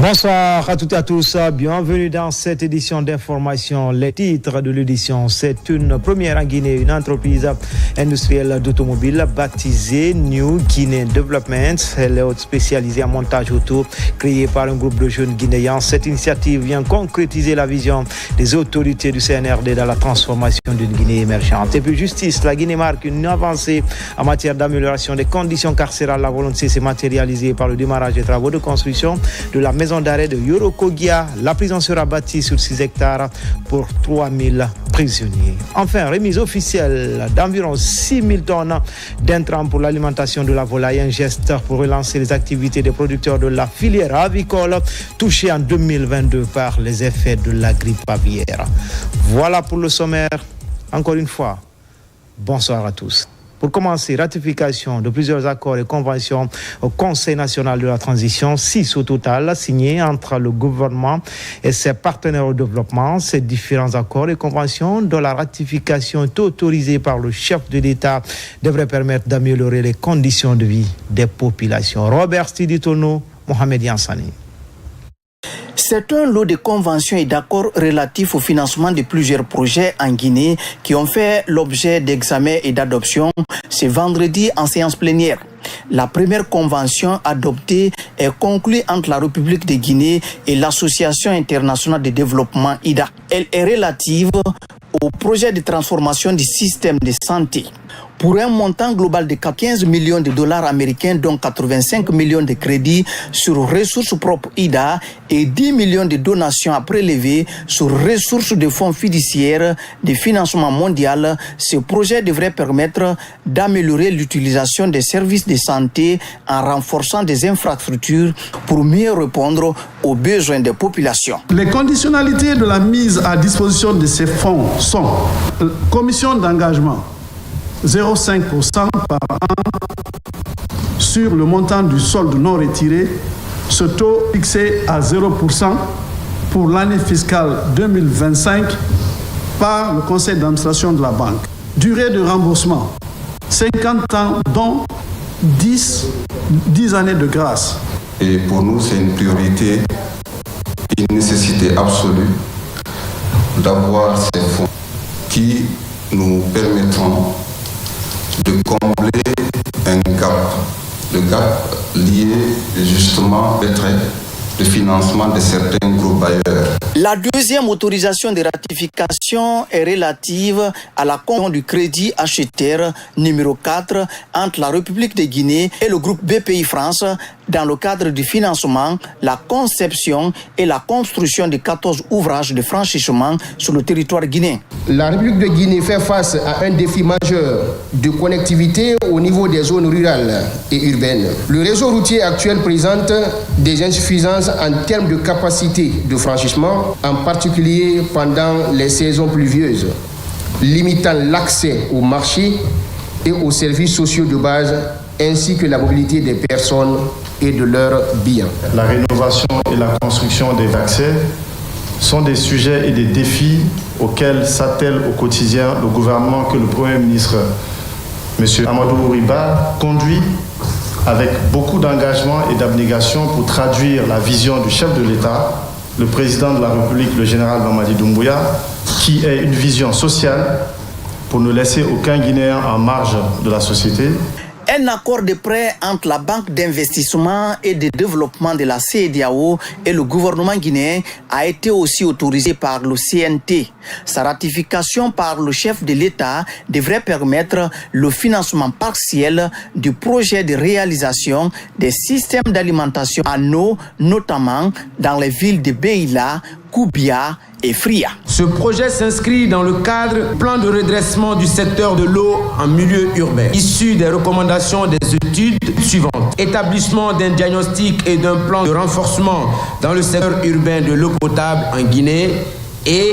Bonsoir à toutes et à tous, bienvenue dans cette édition d'information. Les titres de l'édition, c'est une première en Guinée, une entreprise industrielle d'automobile baptisée New Guinea Development. Elle est spécialisée en montage auto, créée par un groupe de jeunes guinéens. Cette initiative vient concrétiser la vision des autorités du CNRD dans la transformation d'une Guinée émergente. Et puis justice, la Guinée marque une avancée en matière d'amélioration des conditions carcérales. La volonté s'est matérialisée par le démarrage des travaux de construction de la maison d'arrêt de Yorokogia. La prison sera bâtie sur 6 hectares pour 3000 prisonniers. Enfin, remise officielle d'environ 6000 tonnes d'intrants pour l'alimentation de la volaille, un geste pour relancer les activités des producteurs de la filière avicole touchée en 2022 par les effets de la grippe aviaire. Voilà pour le sommaire. Encore une fois, bonsoir à tous. Pour commencer, ratification de plusieurs accords et conventions au Conseil national de la transition, 6 au total, signés entre le gouvernement et ses partenaires au développement. Ces différents accords et conventions dont la ratification est autorisée par le chef de l'État devraient permettre d'améliorer les conditions de vie des populations. Robert Stiditono, Mohamed Yansani. C'est un lot de conventions et d'accords relatifs au financement de plusieurs projets en Guinée qui ont fait l'objet d'examens et d'adoption ce vendredi en séance plénière. La première convention adoptée est conclue entre la République de Guinée et l'Association internationale de développement IDA. Elle est relative au projet de transformation du système de santé. Pour un montant global de 15 millions de dollars américains, dont 85 millions de crédits sur ressources propres IDA et 10 millions de donations à prélever sur ressources de fonds fiduciaires de financement mondial, ce projet devrait permettre d'améliorer l'utilisation des services de santé en renforçant des infrastructures pour mieux répondre aux besoins des populations. Les conditionnalités de la mise à disposition de ces fonds sont commission d'engagement 0,5% par an sur le montant du solde non retiré, ce taux fixé à 0% pour l'année fiscale 2025 par le conseil d'administration de la banque. Durée de remboursement, 50 ans, dont 10 années de grâce. Et pour nous, c'est une priorité, une nécessité absolue d'avoir ces fonds qui nous permettront de combler un gap, le gap lié justement au retrait de financement de certains groupes bailleurs. La deuxième autorisation de ratification est relative à la convention du crédit acheteur numéro 4 entre la République de Guinée et le groupe BPI France dans le cadre du financement, la conception et la construction de 14 ouvrages de franchissement sur le territoire guinéen. La République de Guinée fait face à un défi majeur de connectivité au niveau des zones rurales et urbaines. Le réseau routier actuel présente des insuffisances en termes de capacité de franchissement, en particulier pendant les saisons pluvieuses, limitant l'accès aux marchés et aux services sociaux de base, ainsi que la mobilité des personnes et de leurs biens. La rénovation et la construction des accès sont des sujets et des défis auxquels s'attelle au quotidien le gouvernement que le Premier ministre, M. Amadou Riba, conduit avec beaucoup d'engagement et d'abnégation pour traduire la vision du chef de l'État, le président de la République, le général Mamadi Doumbouya, qui est une vision sociale pour ne laisser aucun Guinéen en marge de la société. Un accord de prêt entre la Banque d'investissement et de développement de la CEDEAO et le gouvernement guinéen a été aussi autorisé par le CNT. Sa ratification par le chef de l'État devrait permettre le financement partiel du projet de réalisation des systèmes d'alimentation en eau, notamment dans les villes de Beila, Koubia et Fria. Ce projet s'inscrit dans le cadre du plan de redressement du secteur de l'eau en milieu urbain, issu des recommandations des études suivantes. Établissement d'un diagnostic et d'un plan de renforcement dans le secteur urbain de l'eau potable en Guinée et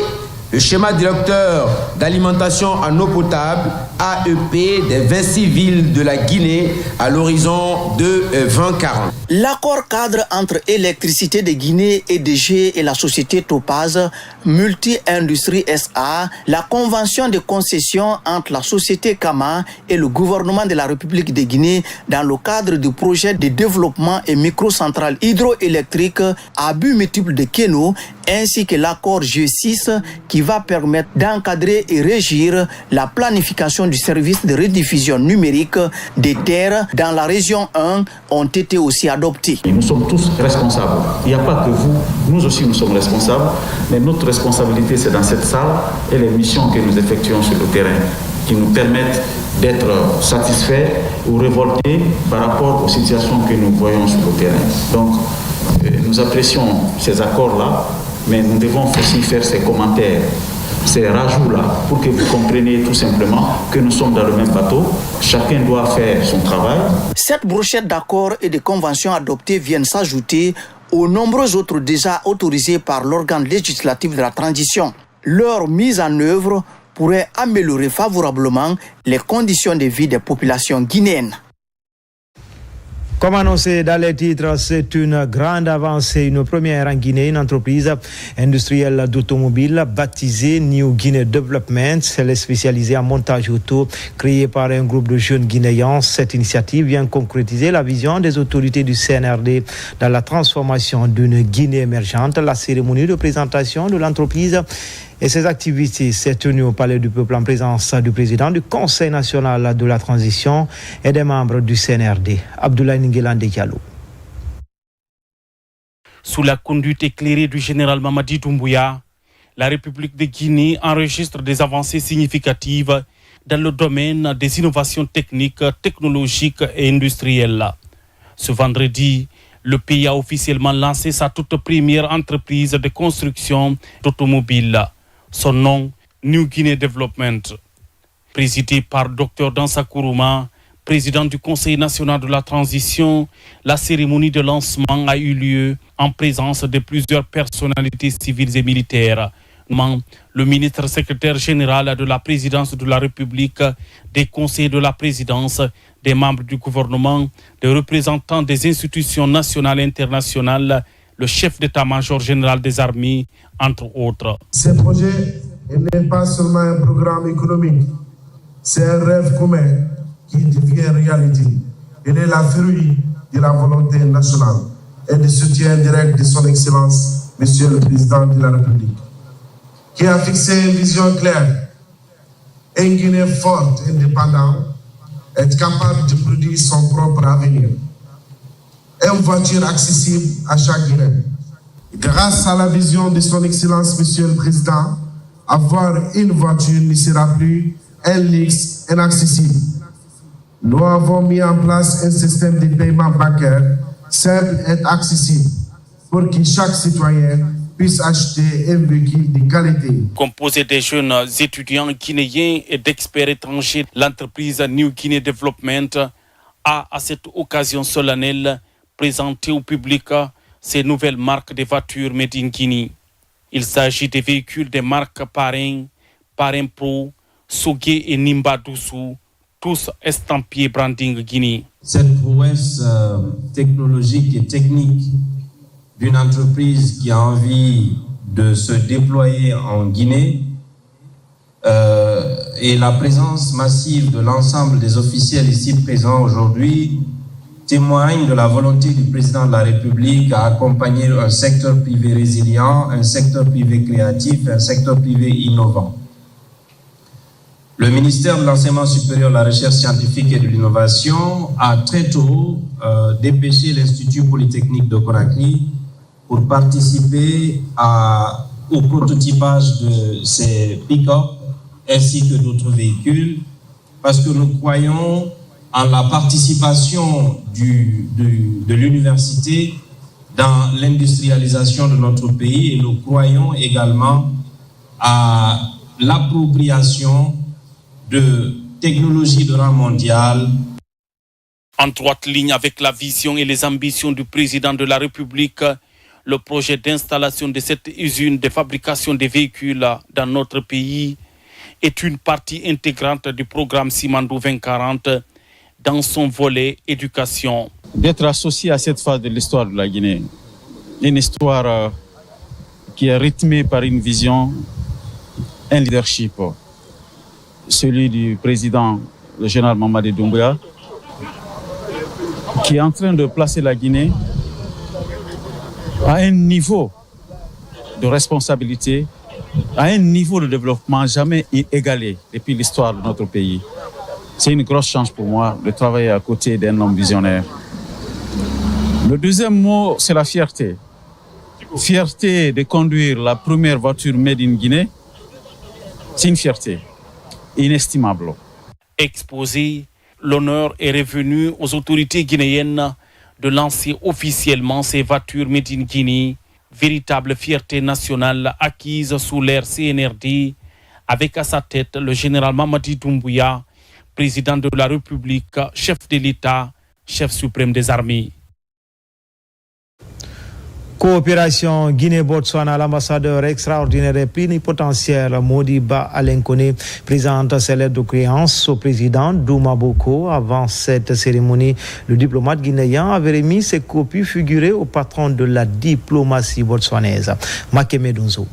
Le schéma directeur d'alimentation en eau potable, AEP, des 26 villes de la Guinée à l'horizon de 2040. L'accord cadre entre Électricité de Guinée, EDG et la société Topaz, Multi-Industrie SA, la convention de concession entre la société Kama et le gouvernement de la République de Guinée dans le cadre du projet de développement et microcentrales hydroélectriques à but multiple de Keno, ainsi que l'accord G6 qui va permettre d'encadrer et régir la planification du service de rediffusion numérique des terres dans la région 1 ont été aussi adoptés. Nous sommes tous responsables. Il n'y a pas que vous, nous aussi nous sommes responsables, mais notre responsabilité c'est dans cette salle et les missions que nous effectuons sur le terrain qui nous permettent d'être satisfaits ou révoltés par rapport aux situations que nous voyons sur le terrain. Donc nous apprécions ces accords-là, mais nous devons aussi faire ces commentaires, ces rajouts-là, pour que vous compreniez tout simplement que nous sommes dans le même bateau. Chacun doit faire son travail. Cette brochette d'accords et de conventions adoptées viennent s'ajouter aux nombreux autres déjà autorisés par l'organe législatif de la transition. Leur mise en œuvre pourrait améliorer favorablement les conditions de vie des populations guinéennes. Comme annoncé dans les titres, c'est une grande avancée, une première en Guinée, une entreprise industrielle d'automobile baptisée New Guinea Development. Elle est spécialisée en montage auto, créée par un groupe de jeunes guinéens. Cette initiative vient concrétiser la vision des autorités du CNRD dans la transformation d'une Guinée émergente. La cérémonie de présentation de l'entreprise et ses activités s'est tenue au Palais du Peuple en présence du président du Conseil national de la transition et des membres du CNRD, Abdoulaye Ngelande Diallo. Sous la conduite éclairée du général Mamadi Doumbouya, la République de Guinée enregistre des avancées significatives dans le domaine des innovations techniques, technologiques et industrielles. Ce vendredi, le pays a officiellement lancé sa toute première entreprise de construction d'automobiles. Son nom, New Guinea Development. Présidé par Dr Dansa Kourouma, président du Conseil national de la transition, la cérémonie de lancement a eu lieu en présence de plusieurs personnalités civiles et militaires. Le ministre secrétaire général de la présidence de la République, des conseillers de la présidence, des membres du gouvernement, des représentants des institutions nationales et internationales, le chef d'état-major général des armées, entre autres. Ce projet n'est pas seulement un programme économique, c'est un rêve commun qui devient réalité. Il est la fruit de la volonté nationale et du soutien direct de son Excellence, Monsieur le Président de la République, qui a fixé une vision claire, une Guinée forte, indépendante, être capable de produire son propre avenir. Une voiture accessible à chaque Guinéen. Grâce à la vision de son Excellence, Monsieur le Président, avoir une voiture ne sera plus un luxe inaccessible. Nous avons mis en place un système de paiement bancaire simple et accessible pour que chaque citoyen puisse acheter un véhicule de qualité. Composé des jeunes étudiants guinéens et d'experts étrangers, l'entreprise New Guinea Development a, à cette occasion solennelle, présenté au public ces nouvelles marques de voitures made in Guinée. Il s'agit des véhicules des marques Parrain, Parrain Pro, Sogé et Nimba Doussou, tous estampillés branding Guinée. Cette prouesse technologique et technique d'une entreprise qui a envie de se déployer en Guinée et la présence massive de l'ensemble des officiels ici présents aujourd'hui témoigne de la volonté du président de la République à accompagner un secteur privé résilient, un secteur privé créatif, un secteur privé innovant. Le ministère de l'Enseignement supérieur, de la Recherche scientifique et de l'Innovation a très tôt dépêché l'Institut Polytechnique de Conakry pour participer au prototypage de ces pick-up ainsi que d'autres véhicules, parce que nous croyons en la participation de l'université dans l'industrialisation de notre pays et nous croyons également à l'appropriation de technologies de rang mondial. En droite ligne avec la vision et les ambitions du président de la République, Le projet d'installation de cette usine de fabrication de véhicules dans notre pays est une partie intégrante du programme Simandou 2040 dans son volet éducation. D'être associé à cette phase de l'histoire de la Guinée, une histoire qui est rythmée par une vision, un leadership, celui du président, le général Mamadi Doumbouya, qui est en train de placer la Guinée à un niveau de responsabilité, à un niveau de développement jamais égalé depuis l'histoire de notre pays. C'est une grosse chance pour moi de travailler à côté d'un homme visionnaire. Le deuxième mot, c'est la fierté. Fierté de conduire la première voiture made in Guinée, c'est une fierté inestimable. Exposé, l'honneur est revenu aux autorités guinéennes de lancer officiellement ces voitures made in Guinée, véritable fierté nationale acquise sous l'ère CNRD, avec à sa tête le général Mamadi Doumbouya, président de la République, chef de l'État, chef suprême des armées. Coopération Guinée-Botswana, l'ambassadeur extraordinaire et plénipotentiaire Modiba Alenkone présente ses lettres de créance au président Douma Boko. Avant cette cérémonie, le diplomate guinéen avait remis ses copies figurées au patron de la diplomatie botswanaise, Makeme Donzo.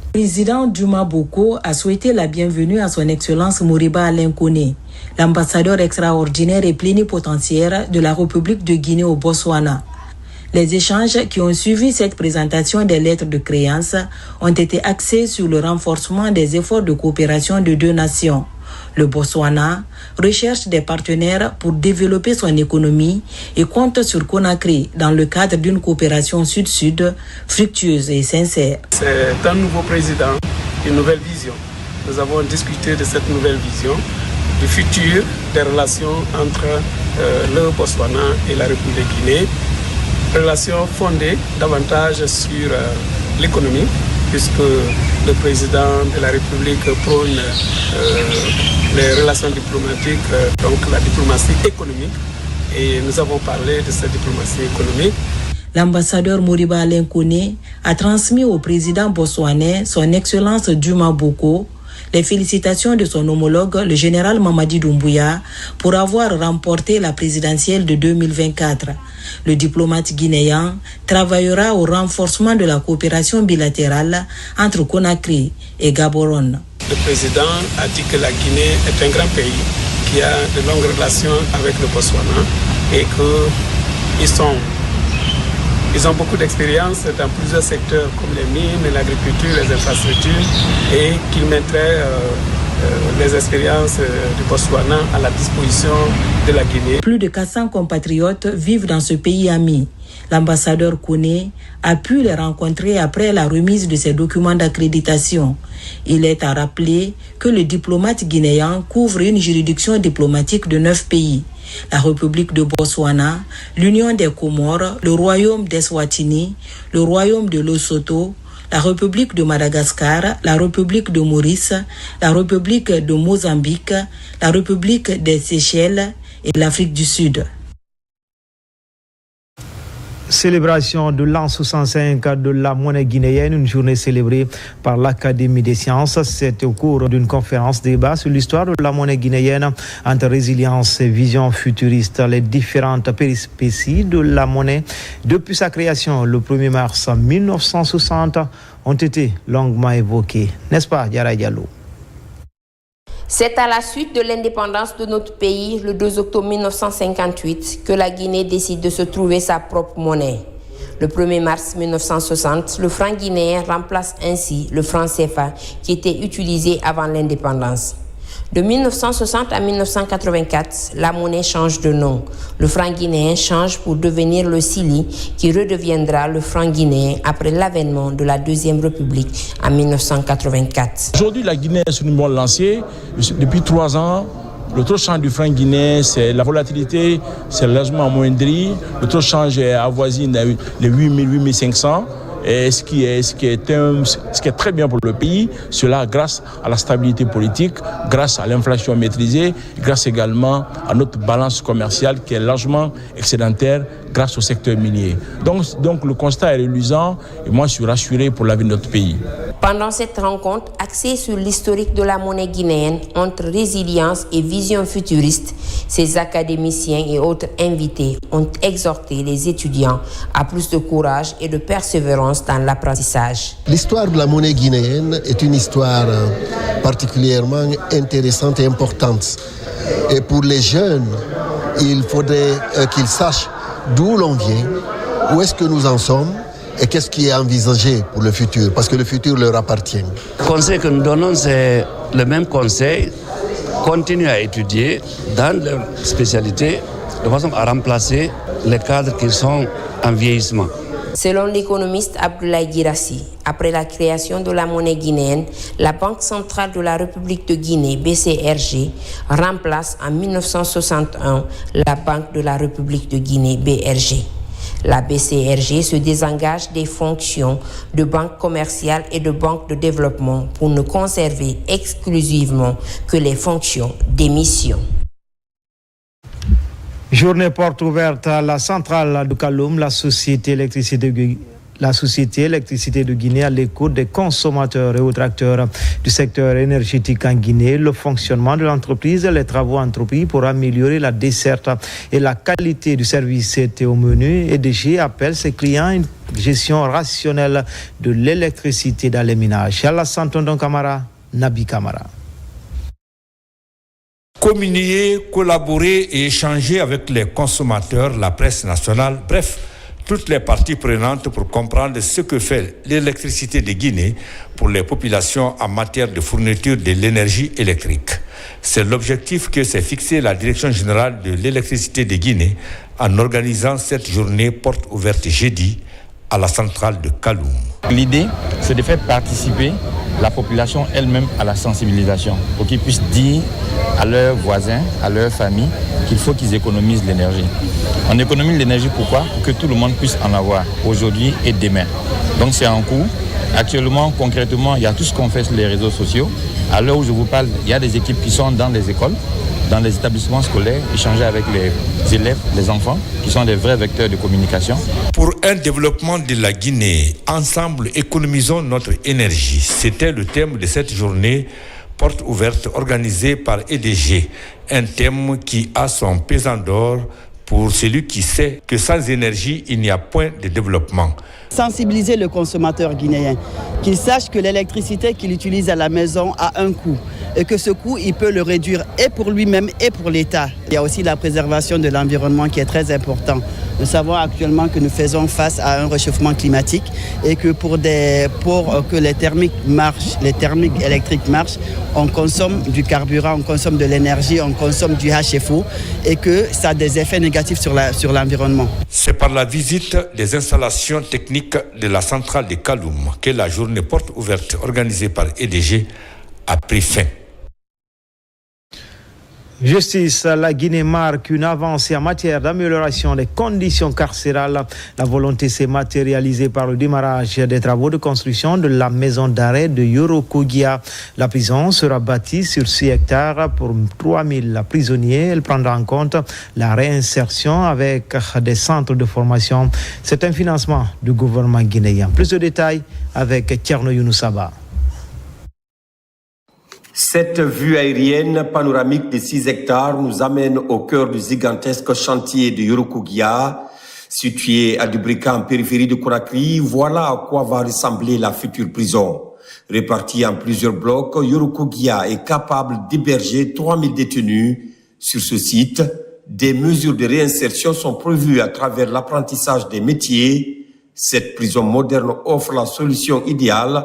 Le président Douma Boko a souhaité la bienvenue à son excellence Modiba Alenkone, l'ambassadeur extraordinaire et plénipotentiaire de la République de Guinée au Botswana. Les échanges qui ont suivi cette présentation des lettres de créance ont été axés sur le renforcement des efforts de coopération de deux nations. Le Botswana recherche des partenaires pour développer son économie et compte sur Conakry dans le cadre d'une coopération sud-sud fructueuse et sincère. C'est un nouveau président, une nouvelle vision. Nous avons discuté de cette nouvelle vision, du futur des relations entre le Botswana et la République de Guinée. Relations fondées davantage sur l'économie, puisque le président de la République prône les relations diplomatiques, donc la diplomatie économique, et nous avons parlé de cette diplomatie économique. L'ambassadeur Modiba Alenkone a transmis au président botswanais, son excellence Douma Boko, les félicitations de son homologue, le général Mamadi Doumbouya, pour avoir remporté la présidentielle de 2024. Le diplomate guinéen travaillera au renforcement de la coopération bilatérale entre Conakry et Gaborone. Le président a dit que la Guinée est un grand pays qui a de longues relations avec le Botswana et qu'ils ont beaucoup d'expérience dans plusieurs secteurs comme les mines, l'agriculture, les infrastructures, et qu'ils mettraient les expériences du Botswana à la disposition de la Guinée. Plus de 400 compatriotes vivent dans ce pays ami. L'ambassadeur Kone a pu les rencontrer après la remise de ses documents d'accréditation. Il est à rappeler que le diplomate guinéen couvre une juridiction diplomatique de 9 pays. La République de Botswana, l'Union des Comores, le Royaume d'Eswatini, le Royaume de Lesotho, la République de Madagascar, la République de Maurice, la République de Mozambique, la République des Seychelles et l'Afrique du Sud. Célébration de l'an 65 de la monnaie guinéenne, une journée célébrée par l'Académie des sciences. C'est au cours d'une conférence débat sur l'histoire de la monnaie guinéenne entre résilience et vision futuriste. Les différentes péripéties de la monnaie depuis sa création le 1er mars 1960 ont été longuement évoquées. N'est-ce pas, Diarra Diallo? C'est à la suite de l'indépendance de notre pays, le 2 octobre 1958, que la Guinée décide de se trouver sa propre monnaie. Le 1er mars 1960, le franc guinéen remplace ainsi le franc CFA qui était utilisé avant l'indépendance. De 1960 à 1984, la monnaie change de nom. Le franc guinéen change pour devenir le Cili, qui redeviendra le franc guinéen après l'avènement de la Deuxième République en 1984. Aujourd'hui, la Guinée est sur une bonne lancée. Depuis 3 ans, le taux de change du franc guinéen, c'est la volatilité, c'est largement amoindri. Le taux de change avoisine les 8 500. Et ce qui est très bien pour le pays, cela grâce à la stabilité politique, grâce à l'inflation maîtrisée, grâce également à notre balance commerciale qui est largement excédentaire grâce au secteur minier. Donc le constat est reluisant et moi je suis rassuré pour l'avenir de notre pays. Pendant cette rencontre axée sur l'historique de la monnaie guinéenne entre résilience et vision futuriste, ces académiciens et autres invités ont exhorté les étudiants à plus de courage et de persévérance dans l'apprentissage. L'histoire de la monnaie guinéenne est une histoire particulièrement intéressante et importante. Et pour les jeunes, il faudrait qu'ils sachent d'où l'on vient, où est-ce que nous en sommes et qu'est-ce qui est envisagé pour le futur, parce que le futur leur appartient. Le conseil que nous donnons, c'est le même conseil, continuer à étudier dans leur spécialité de façon à remplacer les cadres qui sont en vieillissement. Selon l'économiste Abdoulaye Girassi, après la création de la monnaie guinéenne, la Banque centrale de la République de Guinée, BCRG, remplace en 1961 la Banque de la République de Guinée, BRG. La BCRG se désengage des fonctions de banque commerciale et de banque de développement pour ne conserver exclusivement que les fonctions d'émission. Journée porte ouverte à la centrale de Kaloum, la société électricité de Guinée à l'écoute des consommateurs et autres acteurs du secteur énergétique en Guinée. Le fonctionnement de l'entreprise, les travaux entrepris pour améliorer la desserte et la qualité du service étaient au menu. EDG appelle ses clients à une gestion rationnelle de l'électricité dans les ménages. Alassane Tondon Camara, Nabi Camara. Communier, collaborer et échanger avec les consommateurs, la presse nationale, bref, toutes les parties prenantes pour comprendre ce que fait l'électricité de Guinée pour les populations en matière de fourniture de l'énergie électrique. C'est l'objectif que s'est fixé la Direction générale de l'électricité de Guinée en organisant cette journée porte ouverte jeudi à la centrale de Kaloum. L'idée, c'est de faire participer la population elle-même à la sensibilisation pour qu'ils puissent dire à leurs voisins, à leurs familles qu'il faut qu'ils économisent l'énergie. On économise l'énergie pourquoi ? Pour que tout le monde puisse en avoir aujourd'hui et demain. Donc c'est en cours. Actuellement, concrètement, il y a tout ce qu'on fait sur les réseaux sociaux. À l'heure où je vous parle, il y a des équipes qui sont dans les écoles, dans les établissements scolaires, échanger avec les élèves, les enfants, qui sont des vrais vecteurs de communication. Pour un développement de la Guinée, ensemble économisons notre énergie. C'était le thème de cette journée porte ouverte organisée par EDG. Un thème qui a son pesant d'or pour celui qui sait que sans énergie, il n'y a point de développement. Sensibiliser le consommateur guinéen, qu'il sache que l'électricité qu'il utilise à la maison a un coût et que ce coût, il peut le réduire et pour lui-même et pour l'État. Il y a aussi la préservation de l'environnement qui est très important. Nous savons actuellement que nous faisons face à un réchauffement climatique et que pour que les thermiques électriques marchent, on consomme du carburant, on consomme de l'énergie, on consomme du HFO et que ça a des effets négatifs sur l'environnement. C'est par la visite des installations techniques de la centrale de Kaloum que la journée porte ouverte organisée par EDG a pris fin. Justice, la Guinée marque une avancée en matière d'amélioration des conditions carcérales. La volonté s'est matérialisée par le démarrage des travaux de construction de la maison d'arrêt de Yorokogia. La prison sera bâtie sur 6 hectares pour 3000 prisonniers. Elle prendra en compte la réinsertion avec des centres de formation. C'est un financement du gouvernement guinéen. Plus de détails avec Tierno Younoussaba. Cette vue aérienne panoramique de 6 hectares nous amène au cœur du gigantesque chantier de Yorokogia, situé à Dubrika en périphérie de Conakry. Voilà à quoi va ressembler la future prison. Répartie en plusieurs blocs, Yorokogia est capable d'héberger 3000 détenus. Sur ce site, des mesures de réinsertion sont prévues à travers l'apprentissage des métiers. Cette prison moderne offre la solution idéale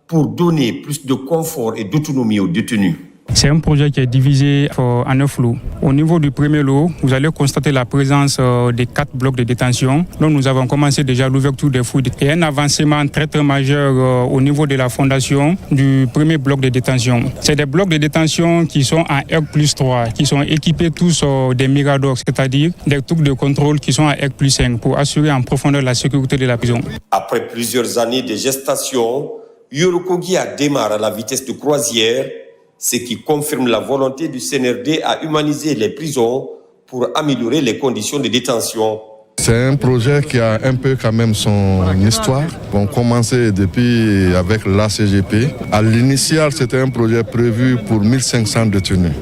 pour donner plus de confort et d'autonomie aux détenus. C'est un projet qui est divisé en 9 lots. Au niveau du premier lot, vous allez constater la présence des 4 blocs de détention. Donc nous avons commencé déjà l'ouverture des fouilles et un avancement très très majeur au niveau de la fondation du premier bloc de détention. C'est des blocs de détention qui sont en R+3, qui sont équipés tous des miradors, c'est-à-dire des trucs de contrôle qui sont à R+5 pour assurer en profondeur la sécurité de la prison. Après plusieurs années de gestation, Yorokogia démarre à la vitesse de croisière, ce qui confirme la volonté du CNRD à humaniser les prisons pour améliorer les conditions de détention. C'est un projet qui a un peu quand même son histoire. On commençait depuis avec l'ACGP. À l'initial, c'était un projet prévu pour 1500 détenus.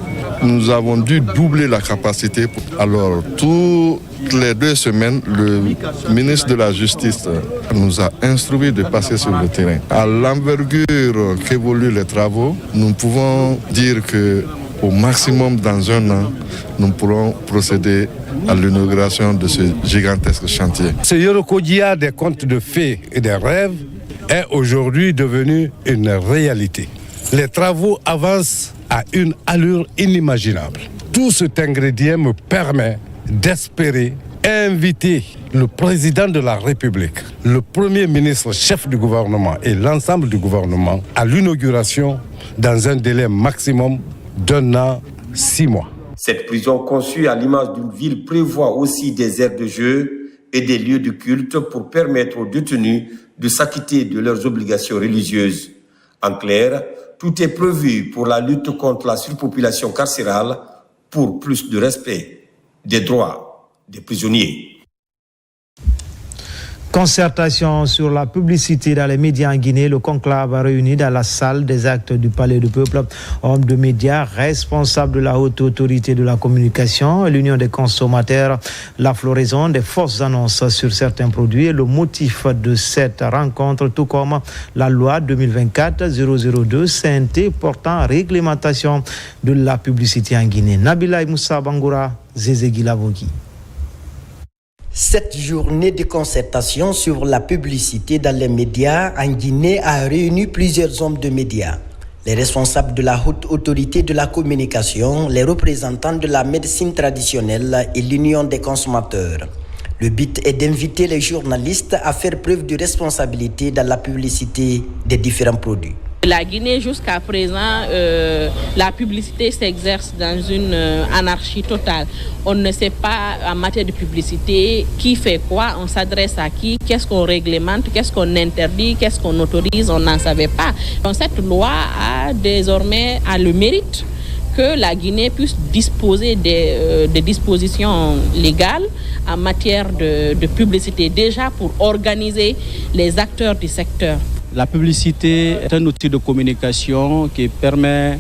Nous avons dû doubler la capacité. Alors, toutes les 2 semaines, le ministre de la Justice nous a instruit de passer sur le terrain. À l'envergure qu'évoluent les travaux, nous pouvons dire que au maximum dans 1 an, nous pourrons procéder à l'inauguration de ce gigantesque chantier. Ce Yorokodia des contes de fées et des rêves est aujourd'hui devenu une réalité. Les travaux avancent à une allure inimaginable. Tout cet ingrédient me permet d'espérer inviter le président de la République, le premier ministre chef du gouvernement et l'ensemble du gouvernement à l'inauguration dans un délai maximum d'1 an, 6 mois. Cette prison conçue à l'image d'une ville prévoit aussi des aires de jeu et des lieux de culte pour permettre aux détenus de s'acquitter de leurs obligations religieuses. En clair, tout est prévu pour la lutte contre la surpopulation carcérale pour plus de respect des droits des prisonniers. Concertation sur la publicité dans les médias en Guinée. Le conclave a réuni dans la salle des actes du Palais du Peuple hommes de médias responsables de la haute autorité de la communication, l'Union des consommateurs, la floraison des fausses annonces sur certains produits et le motif de cette rencontre, tout comme la loi 2024-002 CNT portant réglementation de la publicité en Guinée. Nabila Moussa Bangoura, Zézégui Lavogi. Cette journée de concertation sur la publicité dans les médias en Guinée a réuni plusieurs hommes de médias. Les responsables de la haute autorité de la communication, les représentants de la médecine traditionnelle et l'Union des consommateurs. Le but est d'inviter les journalistes à faire preuve de responsabilité dans la publicité des différents produits. La Guinée, jusqu'à présent, la publicité s'exerce dans une anarchie totale. On ne sait pas en matière de publicité qui fait quoi, on s'adresse à qui, qu'est-ce qu'on réglemente, qu'est-ce qu'on interdit, qu'est-ce qu'on autorise, on n'en savait pas. Donc cette loi a désormais le mérite que la Guinée puisse disposer des dispositions légales en matière de publicité, déjà pour organiser les acteurs du secteur. La publicité est un outil de communication qui permet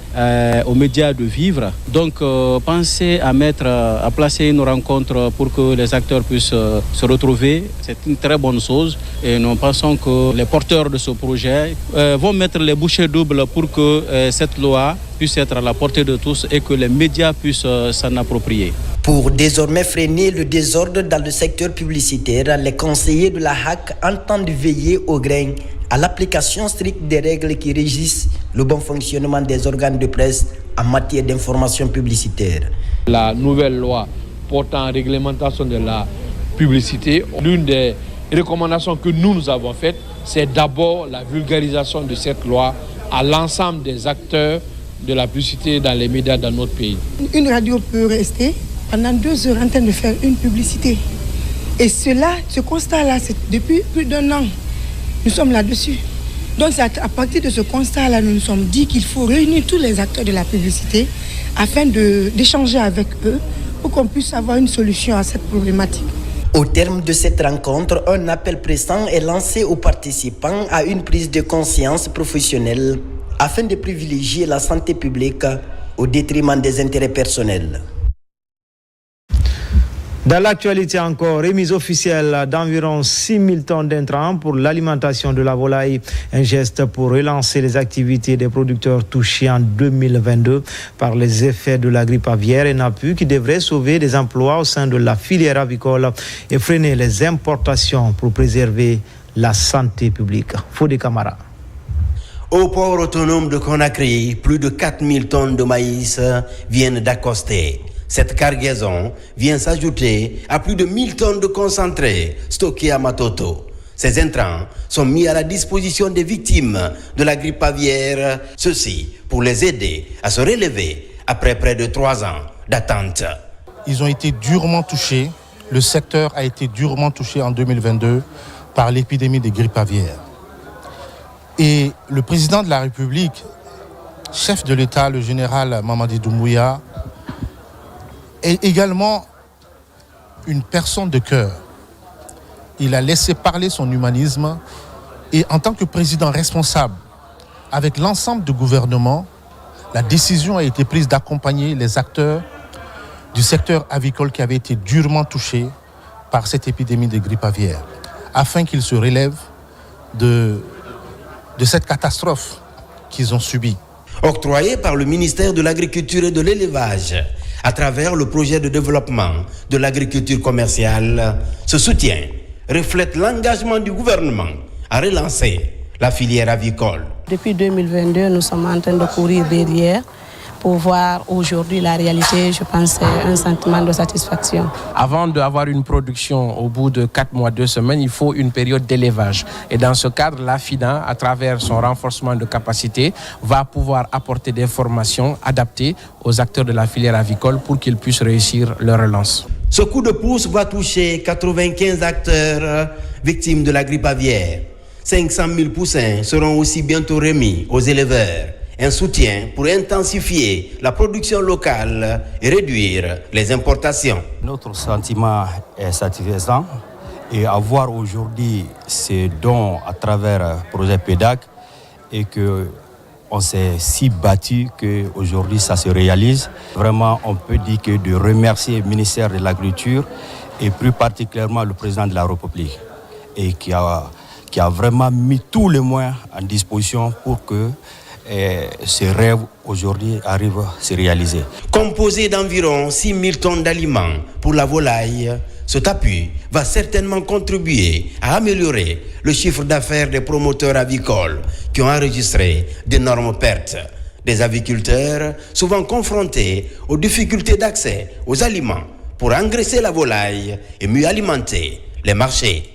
aux médias de vivre. Donc, penser à placer une rencontre pour que les acteurs puissent se retrouver, c'est une très bonne chose. Et nous pensons que les porteurs de ce projet vont mettre les bouchées doubles pour que cette loi puisse être à la portée de tous et que les médias puissent s'en approprier. Pour désormais freiner le désordre dans le secteur publicitaire, les conseillers de la HAC entendent veiller au grain à l'application stricte des règles qui régissent le bon fonctionnement des organes de presse en matière d'information publicitaire. La nouvelle loi portant réglementation de la publicité, l'une des recommandations que nous avons faites, c'est d'abord la vulgarisation de cette loi à l'ensemble des acteurs de la publicité dans les médias dans notre pays. Une radio peut rester pendant 2 heures en train de faire une publicité. Et ce constat-là, c'est depuis plus d'1 an. Nous sommes là-dessus. Donc c'est à partir de ce constat-là, nous nous sommes dit qu'il faut réunir tous les acteurs de la publicité afin d'échanger avec eux pour qu'on puisse avoir une solution à cette problématique. Au terme de cette rencontre, un appel pressant est lancé aux participants à une prise de conscience professionnelle afin de privilégier la santé publique au détriment des intérêts personnels. Dans l'actualité encore, remise officielle d'environ 6 000 tonnes d'intrants pour l'alimentation de la volaille. Un geste pour relancer les activités des producteurs touchés en 2022 par les effets de la grippe aviaire et NAPU qui devrait sauver des emplois au sein de la filière avicole et freiner les importations pour préserver la santé publique. Fodé Camara. Au port autonome de Conakry, plus de 4 000 tonnes de maïs viennent d'accoster. Cette cargaison vient s'ajouter à plus de 1000 tonnes de concentré stockés à Matoto. Ces intrants sont mis à la disposition des victimes de la grippe aviaire, ceci pour les aider à se relever après près de 3 ans d'attente. Ils ont été durement touchés, le secteur a été durement touché en 2022 par l'épidémie de grippe aviaire. Et le président de la République, chef de l'État, le général Mamadi Doumbouya, est également une personne de cœur. il a laissé parler son humanisme et en tant que président responsable, avec l'ensemble du gouvernement, la décision a été prise d'accompagner les acteurs du secteur avicole qui avaient été durement touchés par cette épidémie de grippe aviaire, afin qu'ils se relèvent de cette catastrophe qu'ils ont subie. Octroyé par le ministère de l'Agriculture et de l'Élevage, à travers le projet de développement de l'agriculture commerciale, ce soutien reflète l'engagement du gouvernement à relancer la filière avicole. Depuis 2022, nous sommes en train de courir derrière pour voir aujourd'hui la réalité. Je pense que c'est un sentiment de satisfaction. Avant d'avoir une production au bout de 4 mois, 2 semaines, il faut une période d'élevage. Et dans ce cadre, l'AFIDA, à travers son renforcement de capacité, va pouvoir apporter des formations adaptées aux acteurs de la filière avicole pour qu'ils puissent réussir leur relance. Ce coup de pouce va toucher 95 acteurs victimes de la grippe aviaire. 500 000 poussins seront aussi bientôt remis aux éleveurs. Un soutien pour intensifier la production locale et réduire les importations. Notre sentiment est satisfaisant et avoir aujourd'hui ces dons à travers le projet PEDAC et qu'on s'est si battu qu'aujourd'hui ça se réalise. Vraiment, on peut dire que de remercier le ministère de l'Agriculture et plus particulièrement le président de la République et qui a vraiment mis tous les moyens à disposition pour que ce rêve aujourd'hui arrive à se réaliser. Composé d'environ 6 000 tonnes d'aliments pour la volaille, cet appui va certainement contribuer à améliorer le chiffre d'affaires des promoteurs avicoles qui ont enregistré d'énormes pertes. Des aviculteurs souvent confrontés aux difficultés d'accès aux aliments pour engraisser la volaille et mieux alimenter les marchés.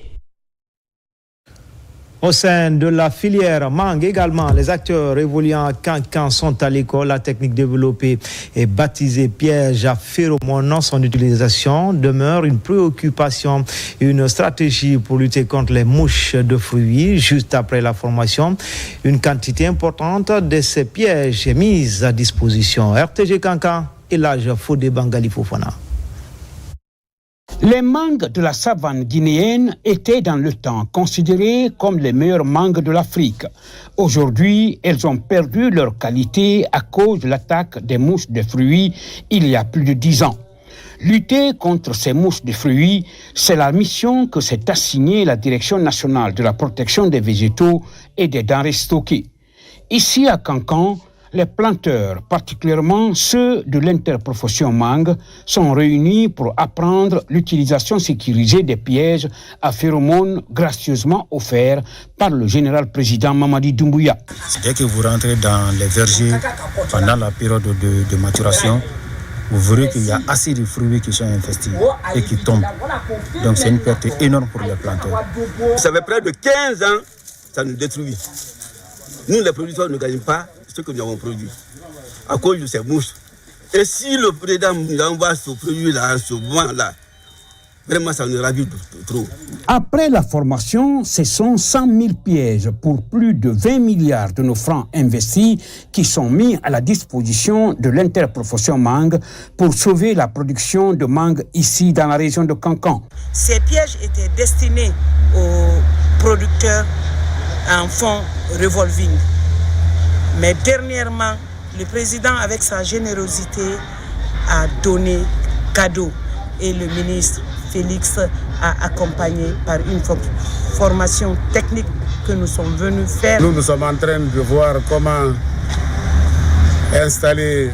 Au sein de la filière mangue également, les acteurs évoluant à Cancan sont à l'école. La technique développée et baptisée piège à phéromones. Son utilisation demeure une préoccupation, une stratégie pour lutter contre les mouches de fruits. Juste après la formation, une quantité importante de ces pièges est mise à disposition. RTG Cancan et l'âge Fodé Bangali Fofana. Les mangues de la savane guinéenne étaient dans le temps considérées comme les meilleures mangues de l'Afrique. Aujourd'hui, elles ont perdu leur qualité à cause de l'attaque des mouches de fruits il y a plus de 10 ans. Lutter contre ces mouches de fruits, c'est la mission que s'est assignée la Direction nationale de la protection des végétaux et des denrées stockées. Ici à Cancan, les planteurs, particulièrement ceux de l'interprofession mangue, sont réunis pour apprendre l'utilisation sécurisée des pièges à phéromones gracieusement offerts par le général-président Mamadi Doumbouya. Dès que vous rentrez dans les vergers pendant la période de maturation, vous verrez qu'il y a assez de fruits qui sont infestés et qui tombent. Donc c'est une perte énorme pour les planteurs. Ça fait près de 15 ans, ça nous détruit. Nous, les producteurs, ne gagnons pas ce que nous avons produit à cause de ces mouches. Et si le président nous envoie ce produit-là, ce moment-là, vraiment ça nous ravit trop. Après la formation, ce sont 100 000 pièges pour plus de 20 milliards de nos francs investis qui sont mis à la disposition de l'interprofession mangue pour sauver la production de mangue ici dans la région de Cancan. Ces pièges étaient destinés aux producteurs en fonds revolving. Mais dernièrement, le président, avec sa générosité, a donné cadeau. Et le ministre Félix a accompagné par une formation technique que nous sommes venus faire. Nous sommes en train de voir comment installer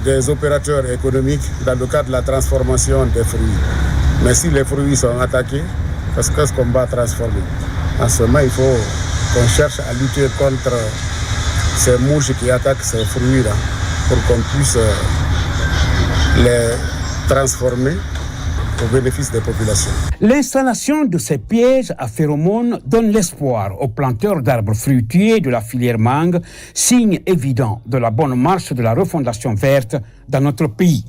des opérateurs économiques dans le cadre de la transformation des fruits. Mais si les fruits sont attaqués, qu'est-ce qu'on va transformer? En ce moment, il faut qu'on cherche à lutter contre ces mouches qui attaquent ces fruits-là pour qu'on puisse les transformer au bénéfice des populations. L'installation de ces pièges à phéromones donne l'espoir aux planteurs d'arbres fruitiers de la filière mangue, signe évident de la bonne marche de la refondation verte dans notre pays.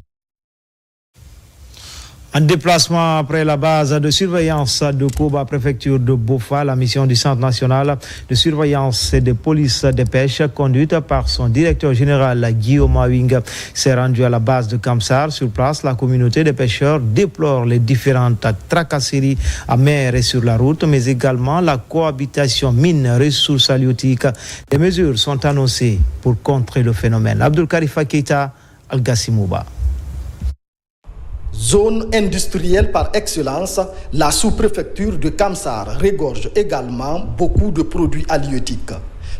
En déplacement après la base de surveillance de Koba, préfecture de Bofa, la mission du Centre national de surveillance et de police des pêches, conduite par son directeur général Guillaume Awing, s'est rendue à la base de Kamsar. Sur place, la communauté des pêcheurs déplore les différentes tracasseries à mer et sur la route, mais également la cohabitation mine-ressources halieutiques. Des mesures sont annoncées pour contrer le phénomène. Abdul Karifa Keita, Al-Gassimouba. Zone industrielle par excellence, la sous-préfecture de Kamsar regorge également beaucoup de produits halieutiques.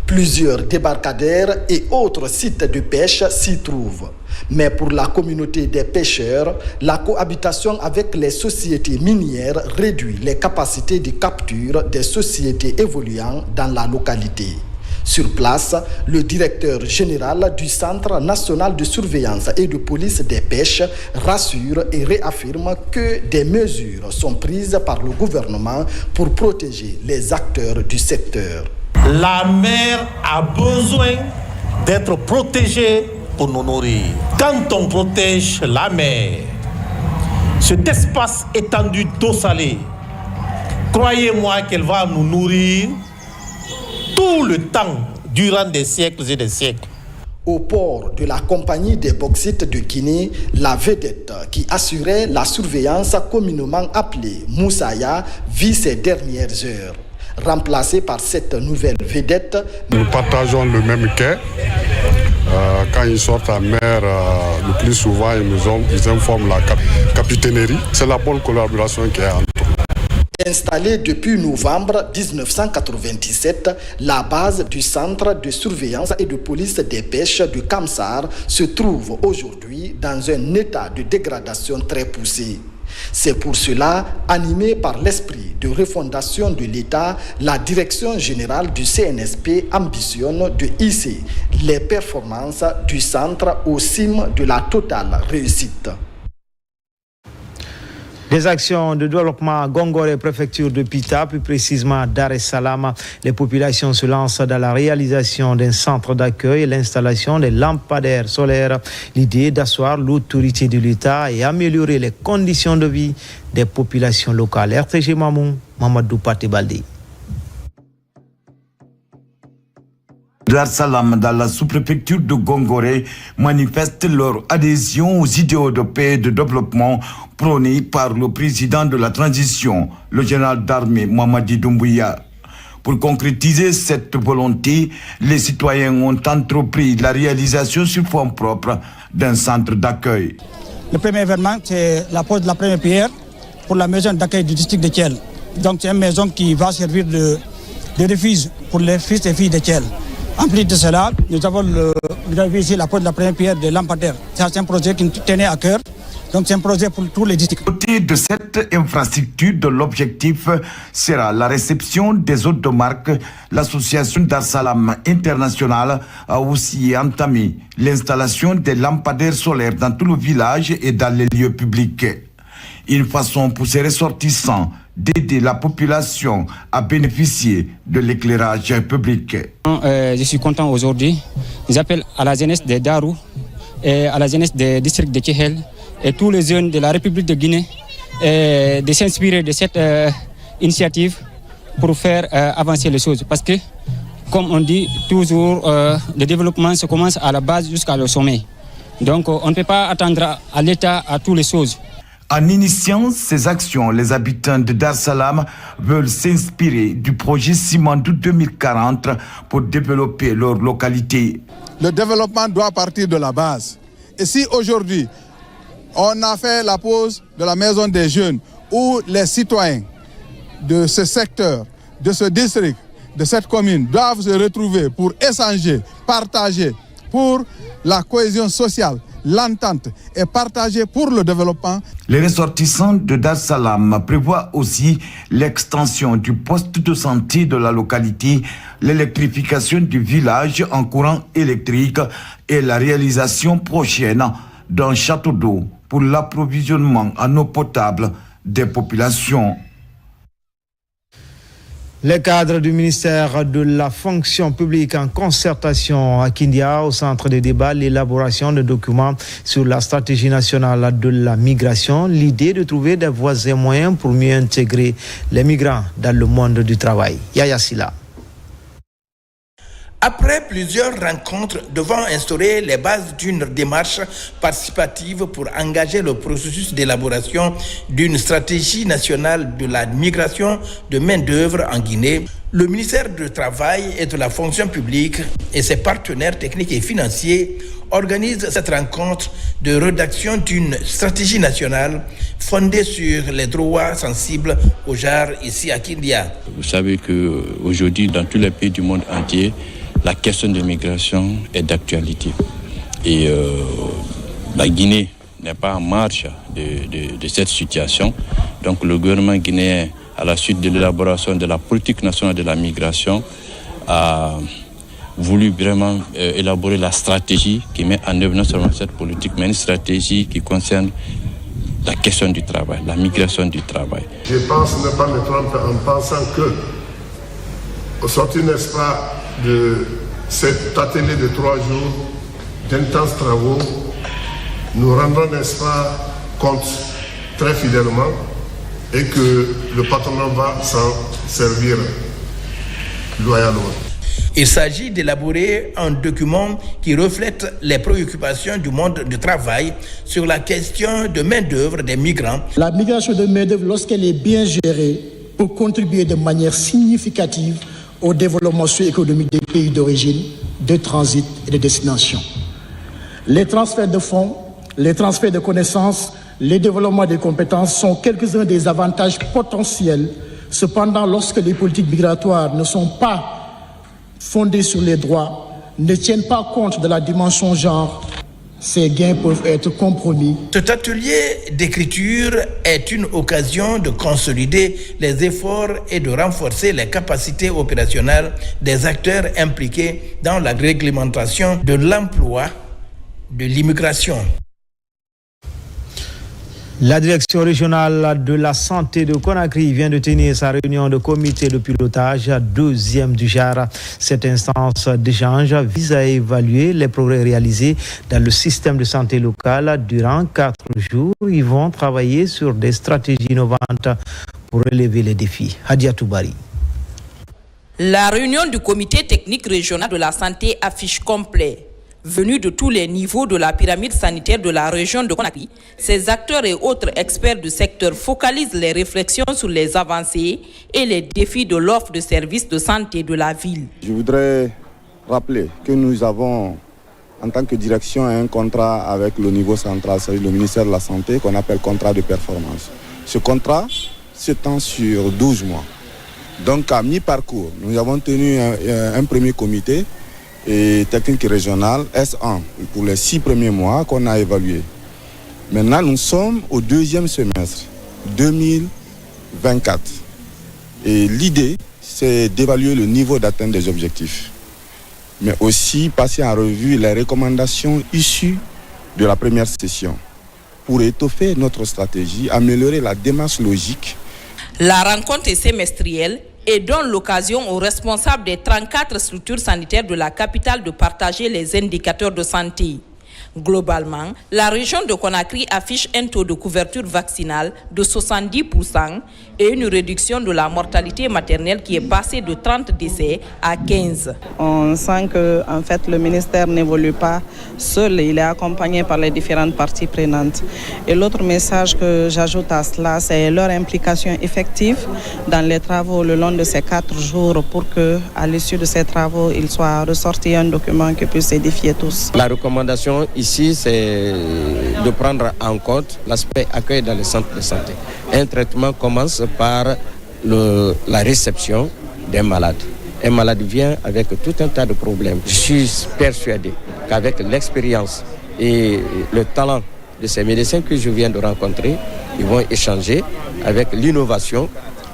Plusieurs débarcadères et autres sites de pêche s'y trouvent. Mais pour la communauté des pêcheurs, la cohabitation avec les sociétés minières réduit les capacités de capture des sociétés évoluant dans la localité. Sur place, le directeur général du Centre national de surveillance et de police des pêches rassure et réaffirme que des mesures sont prises par le gouvernement pour protéger les acteurs du secteur. La mer a besoin d'être protégée pour nous nourrir. Quand on protège la mer, cet espace étendu d'eau salée, croyez-moi qu'elle va nous nourrir tout le temps, durant des siècles et des siècles. Au port de la compagnie des bauxites de Guinée, la vedette qui assurait la surveillance communément appelée Moussaya vit ses dernières heures. Remplacée par cette nouvelle vedette, nous partageons le même quai. Quand ils sortent à mer, le plus souvent, ils informent la capitainerie. C'est la bonne collaboration qui est entre nous. Installée depuis novembre 1997, la base du Centre de surveillance et de police des pêches de Kamsar se trouve aujourd'hui dans un état de dégradation très poussé. C'est pour cela, animée par l'esprit de refondation de l'État, la direction générale du CNSP ambitionne de hisser les performances du centre au cime de la totale réussite. Des actions de développement à Gongoré, préfecture de Pita, plus précisément à Dar es Salaam. Les populations se lancent dans la réalisation d'un centre d'accueil et l'installation des lampadaires solaires. L'idée est d'asseoir l'autorité de l'État et améliorer les conditions de vie des populations locales. RTG Mamou, Mamadou Patebaldi. Dar es Salaam, dans la sous-préfecture de Gongoré, manifestent leur adhésion aux idéaux de paix et de développement prônés par le président de la transition, le général d'armée Mamadi Doumbouya. Pour concrétiser cette volonté, les citoyens ont entrepris la réalisation sur fonds propres d'un centre d'accueil. Le premier événement, c'est la pose de la première pierre pour la maison d'accueil du district de Thiel. Donc c'est une maison qui va servir de refuge pour les fils et filles de Thiel. En plus de cela, nous avons vu ici la pose de la première pierre de lampadaire. C'est un projet qui nous tenait à cœur. Donc c'est un projet pour tous les districts. Côté de cette infrastructure, l'objectif sera la réception des hôtes de marque. L'association Dar es Salaam International a aussi entamé l'installation des lampadaires solaires dans tout le village et dans les lieux publics. Une façon pour ces ressortissants d'aider la population à bénéficier de l'éclairage public. Je suis content aujourd'hui. J'appelle à la jeunesse de Darou et à la jeunesse des districts de Tchehel et tous les jeunes de la République de Guinée de s'inspirer de cette initiative pour faire avancer les choses. Parce que, comme on dit toujours, le développement se commence à la base jusqu'à le sommet. Donc on ne peut pas attendre à l'État à toutes les choses. En initiant ces actions, les habitants de Dar es Salaam veulent s'inspirer du projet Simandou 2040 pour développer leur localité. Le développement doit partir de la base. Et si aujourd'hui, on a fait la pose de la maison des jeunes, où les citoyens de ce secteur, de ce district, de cette commune doivent se retrouver pour échanger, partager pour la cohésion sociale, l'entente est partagée pour le développement. Les ressortissants de Dar es Salaam prévoient aussi l'extension du poste de santé de la localité, l'électrification du village en courant électrique et la réalisation prochaine d'un château d'eau pour l'approvisionnement en eau potable des populations. Les cadres du ministère de la fonction publique en concertation à Kindia au centre des débats, l'élaboration de documents sur la stratégie nationale de la migration, l'idée de trouver des voies et moyens pour mieux intégrer les migrants dans le monde du travail. Yaya Silla. Après plusieurs rencontres devant instaurer les bases d'une démarche participative pour engager le processus d'élaboration d'une stratégie nationale de la migration de main-d'œuvre en Guinée, le ministère du Travail et de la fonction publique et ses partenaires techniques et financiers organisent cette rencontre de rédaction d'une stratégie nationale fondée sur les droits sensibles au genre ici à Kindia. Vous savez qu'aujourd'hui, dans tous les pays du monde entier, la question de migration est d'actualité. Et la Guinée n'est pas en marche de cette situation. Donc le gouvernement guinéen, à la suite de l'élaboration de la politique nationale de la migration, a voulu vraiment élaborer la stratégie qui met en œuvre non seulement cette politique, mais une stratégie qui concerne la question du travail, la migration du travail. Je pense ne pas me tromper en pensant que, au sortir, n'est-ce pas, de cet atelier de 3 jours d'intenses travaux, nous rendons, n'est-ce pas, compte très fidèlement et que le patronat va s'en servir loyalement. Il s'agit d'élaborer un document qui reflète les préoccupations du monde du travail sur la question de main-d'œuvre des migrants. La migration de main-d'œuvre, lorsqu'elle est bien gérée, peut contribuer de manière significative au développement socio-économique des pays d'origine, de transit et de destination. Les transferts de fonds, les transferts de connaissances, les développements des compétences sont quelques-uns des avantages potentiels. Cependant, lorsque les politiques migratoires ne sont pas fondées sur les droits, ne tiennent pas compte de la dimension genre, ces gains peuvent être compromis. Cet atelier d'écriture est une occasion de consolider les efforts et de renforcer les capacités opérationnelles des acteurs impliqués dans la réglementation de l'emploi, de l'immigration. La direction régionale de la santé de Conakry vient de tenir sa réunion de comité de pilotage, 2e du genre. Cette instance d'échange vise à évaluer les progrès réalisés dans le système de santé local. Durant 4 jours, ils vont travailler sur des stratégies innovantes pour relever les défis. Hadia Toubari. La réunion du comité technique régional de la santé affiche complet. Venus de tous les niveaux de la pyramide sanitaire de la région de Conakry, ces acteurs et autres experts du secteur focalisent les réflexions sur les avancées et les défis de l'offre de services de santé de la ville. Je voudrais rappeler que nous avons, en tant que direction, un contrat avec le niveau central, c'est-à-dire le ministère de la Santé, qu'on appelle contrat de performance. Ce contrat s'étend sur 12 mois. Donc à mi-parcours, nous avons tenu un premier comité et technique régionale S1 pour les 6 premiers mois qu'on a évalué. Maintenant, nous sommes au 2e semestre 2024. Et l'idée, c'est d'évaluer le niveau d'atteinte des objectifs, mais aussi passer en revue les recommandations issues de la première session pour étoffer notre stratégie, améliorer la démarche logique. La rencontre est semestrielle et donne l'occasion aux responsables des 34 structures sanitaires de la capitale de partager les indicateurs de santé. Globalement, la région de Conakry affiche un taux de couverture vaccinale de 70% et une réduction de la mortalité maternelle qui est passée de 30 décès à 15. On sent que en fait, le ministère n'évolue pas seul, il est accompagné par les différentes parties prenantes. Et l'autre message que j'ajoute à cela, c'est leur implication effective dans les travaux le long de ces 4 jours pour qu'à l'issue de ces travaux, il soit ressorti un document qui puisse édifier tous. La recommandation ici, c'est de prendre en compte l'aspect accueil dans les centres de santé. Un traitement commence par la réception des malades. Un malade vient avec tout un tas de problèmes. Je suis persuadé qu'avec l'expérience et le talent de ces médecins que je viens de rencontrer, ils vont échanger avec l'innovation.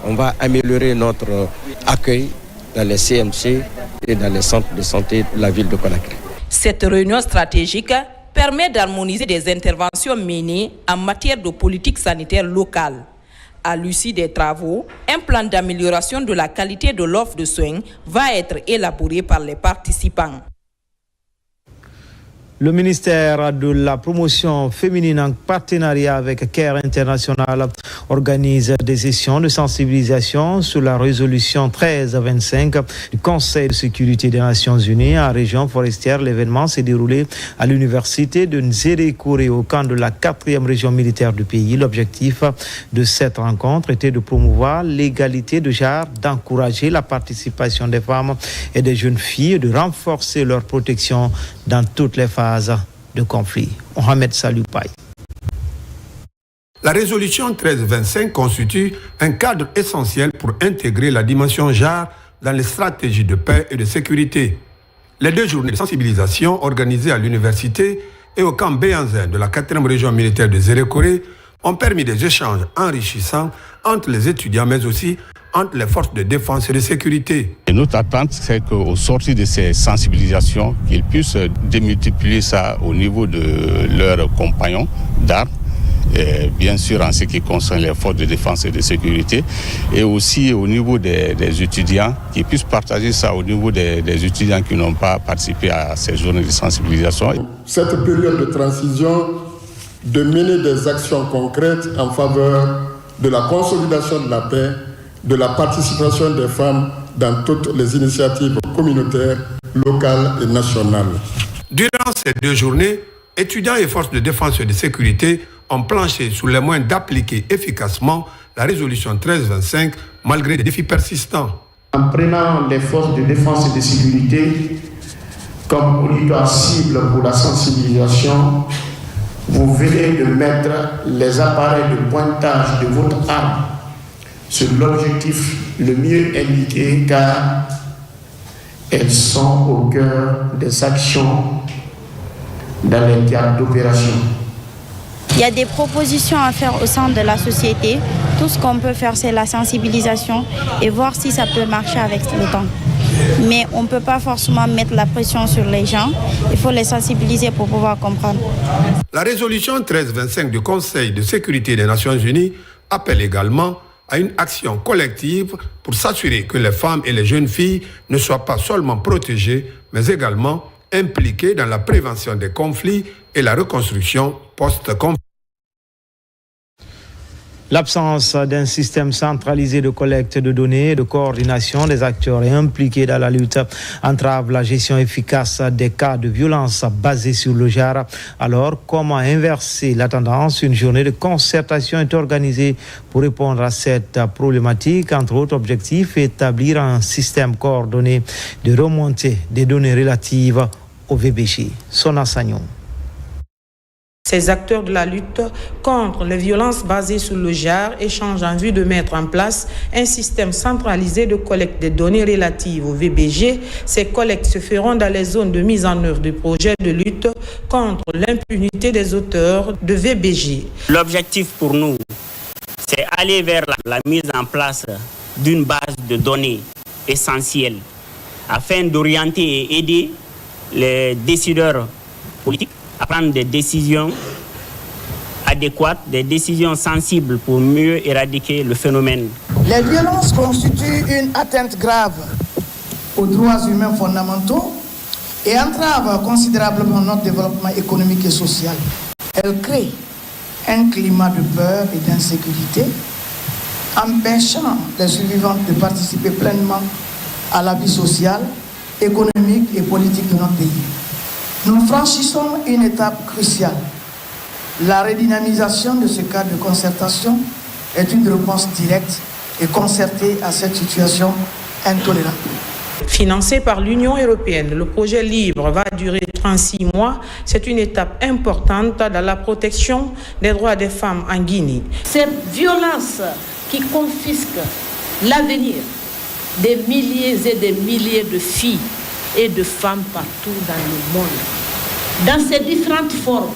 On va améliorer notre accueil dans les CMC et dans les centres de santé de la ville de Conakry. Cette réunion stratégique permet d'harmoniser des interventions menées en matière de politique sanitaire locale. À l'issue des travaux, un plan d'amélioration de la qualité de l'offre de soins va être élaboré par les participants. Le ministère de la promotion féminine en partenariat avec CARE International organise des sessions de sensibilisation sur la résolution 1325 du Conseil de sécurité des Nations Unies en région forestière. L'événement s'est déroulé à l'université de Nzérékouré au camp de la 4e région militaire du pays. L'objectif de cette rencontre était de promouvoir l'égalité de genre, d'encourager la participation des femmes et des jeunes filles et de renforcer leur protection dans toutes les phases de conflit. Mohamed Salou Paye. La résolution 1325 constitue un cadre essentiel pour intégrer la dimension genre dans les stratégies de paix et de sécurité. Les 2 journées de sensibilisation organisées à l'université et au camp Béanzin de la 4e région militaire de Zérékoré ont permis des échanges enrichissants entre les étudiants mais aussi entre les forces de défense et de sécurité. Et notre attente, c'est qu'au sortir de ces sensibilisations, qu'ils puissent démultiplier ça au niveau de leurs compagnons d'armes, et bien sûr en ce qui concerne les forces de défense et de sécurité, et aussi au niveau des étudiants, qui puissent partager ça au niveau des étudiants qui n'ont pas participé à ces journées de sensibilisation. Cette période de transition, de mener des actions concrètes en faveur de la consolidation de la paix, de la participation des femmes dans toutes les initiatives communautaires, locales et nationales. Durant ces 2 journées, étudiants et forces de défense et de sécurité ont planché sur les moyens d'appliquer efficacement la résolution 1325 malgré des défis persistants. En prenant les forces de défense et de sécurité comme auditoire cible pour la sensibilisation, vous venez de mettre les appareils de pointage de votre arme sur l'objectif le mieux indiqué car elles sont au cœur des actions dans les théâtres d'opération. Il y a des propositions à faire au sein de la société. Tout ce qu'on peut faire, c'est la sensibilisation et voir si ça peut marcher avec le temps. Mais on ne peut pas forcément mettre la pression sur les gens. Il faut les sensibiliser pour pouvoir comprendre. La résolution 1325 du Conseil de sécurité des Nations Unies appelle également à une action collective pour s'assurer que les femmes et les jeunes filles ne soient pas seulement protégées, mais également impliquées dans la prévention des conflits et la reconstruction post-conflit. L'absence d'un système centralisé de collecte de données et de coordination des acteurs impliqués dans la lutte entrave la gestion efficace des cas de violence basés sur le genre. Alors, comment inverser la tendance? Une journée de concertation est organisée pour répondre à cette problématique. Entre autres objectifs, établir un système coordonné de remontée des données relatives au VBG. Sona Sagnon. Ces acteurs de la lutte contre les violences basées sur le genre échangent en vue de mettre en place un système centralisé de collecte des données relatives au VBG. Ces collectes se feront dans les zones de mise en œuvre du projet de lutte contre l'impunité des auteurs de VBG. L'objectif pour nous, c'est aller vers la mise en place d'une base de données essentielle afin d'orienter et aider les décideurs politiques à prendre des décisions adéquates, des décisions sensibles pour mieux éradiquer le phénomène. Les violences constituent une atteinte grave aux droits humains fondamentaux et entravent considérablement notre développement économique et social. Elles créent un climat de peur et d'insécurité, empêchant les survivantes de participer pleinement à la vie sociale, économique et politique de notre pays. Nous franchissons une étape cruciale. La redynamisation de ce cadre de concertation est une réponse directe et concertée à cette situation intolérable. Financé par l'Union européenne, le projet LIBRE va durer 36 mois. C'est une étape importante dans la protection des droits des femmes en Guinée. Cette violence qui confisque l'avenir des milliers et des milliers de filles et de femmes partout dans le monde. Dans ces différentes formes,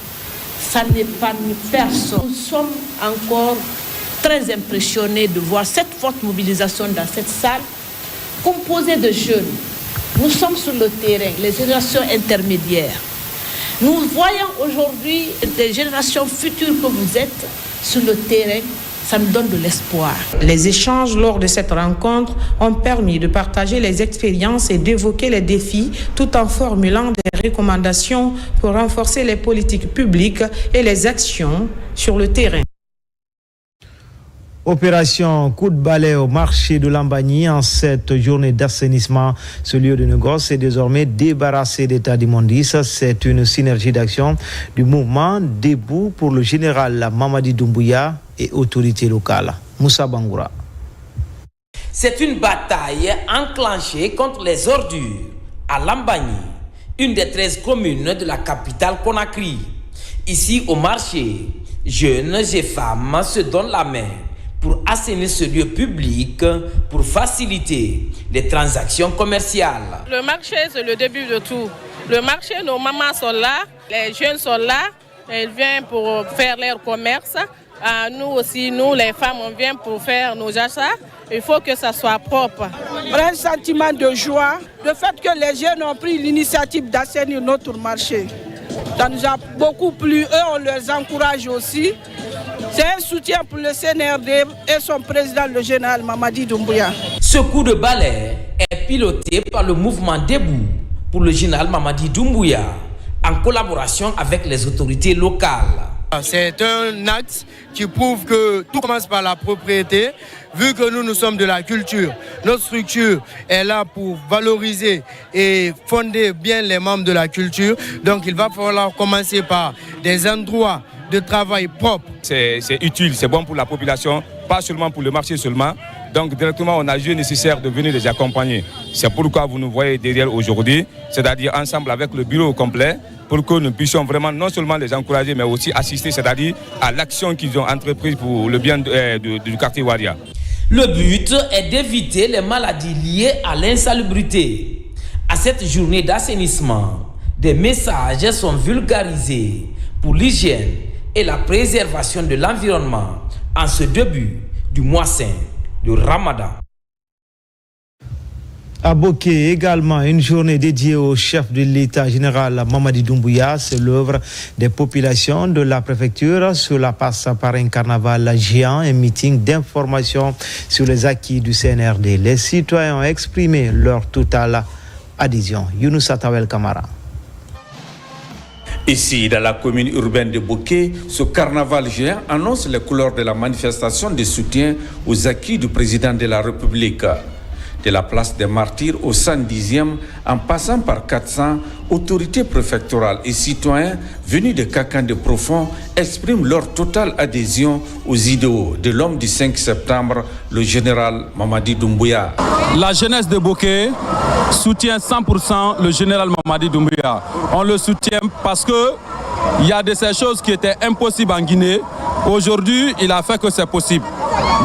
ça n'épargne personne. Nous sommes encore très impressionnés de voir cette forte mobilisation dans cette salle, composée de jeunes. Nous sommes sur le terrain, les générations intermédiaires. Nous voyons aujourd'hui des générations futures que vous êtes sur le terrain ça nous donne de l'espoir. Les échanges lors de cette rencontre ont permis de partager les expériences et d'évoquer les défis tout en formulant des recommandations pour renforcer les politiques publiques et les actions sur le terrain. Opération coup de balai au marché de Lambagny en cette journée d'assainissement. Ce lieu de négoce est désormais débarrassé d'état d'immondice. C'est une synergie d'action du mouvement Debout pour le général Mamadi Doumbouya et autorités locales. Moussa Bangoura. C'est une bataille enclenchée contre les ordures à Lambagny, une des 13 communes de la capitale Conakry. Ici au marché, jeunes et femmes se donnent la main pour assainir ce lieu public, pour faciliter les transactions commerciales. Le marché, c'est le début de tout. Le marché, nos mamans sont là, les jeunes sont là, ils viennent pour faire leur commerce. Nous aussi, nous les femmes, on vient pour faire nos achats. Il faut que ça soit propre. Un sentiment de joie, le fait que les jeunes ont pris l'initiative d'assainir notre marché. Ça nous a beaucoup plu, eux on les encourage aussi. C'est un soutien pour le CNRD et son président, le général Mamadi Doumbouya. Ce coup de balai est piloté par le mouvement Debout pour le général Mamadi Doumbouya en collaboration avec les autorités locales. C'est un acte qui prouve que tout commence par la propriété. Vu que nous sommes de la culture, notre structure est là pour valoriser et fonder bien les membres de la culture. Donc il va falloir commencer par des endroits de travail propres. C'est utile, c'est bon pour la population, pas seulement pour le marché seulement. Donc directement, on a jugé nécessaire de venir les accompagner. C'est pourquoi vous nous voyez derrière aujourd'hui, c'est-à-dire ensemble avec le bureau au complet, pour que nous puissions vraiment non seulement les encourager, mais aussi assister, c'est-à-dire à l'action qu'ils ont entreprise pour le bien du quartier Waria. Le but est d'éviter les maladies liées à l'insalubrité. À cette journée d'assainissement, des messages sont vulgarisés pour l'hygiène et la préservation de l'environnement en ce début du mois saint du Ramadan. À Boké, également, une journée dédiée au chef de l'État général Mamadi Doumbouya. C'est l'œuvre des populations de la préfecture. Cela passe par un carnaval géant, un meeting d'information sur les acquis du CNRD. Les citoyens ont exprimé leur totale adhésion. Younoussa Tawel Kamara. Ici, dans la commune urbaine de Boké, ce carnaval géant annonce les couleurs de la manifestation de soutien aux acquis du président de la République. De la place des Martyrs au 110e, en passant par 400, autorités préfectorales et citoyens venus de Kakan de Profond expriment leur totale adhésion aux idéaux de l'homme du 5 septembre, le général Mamadi Doumbouya. La jeunesse de Boké soutient 100% le général Mamadi Doumbouya. On le soutient parce qu'il y a de ces choses qui étaient impossibles en Guinée. Aujourd'hui, il a fait que c'est possible.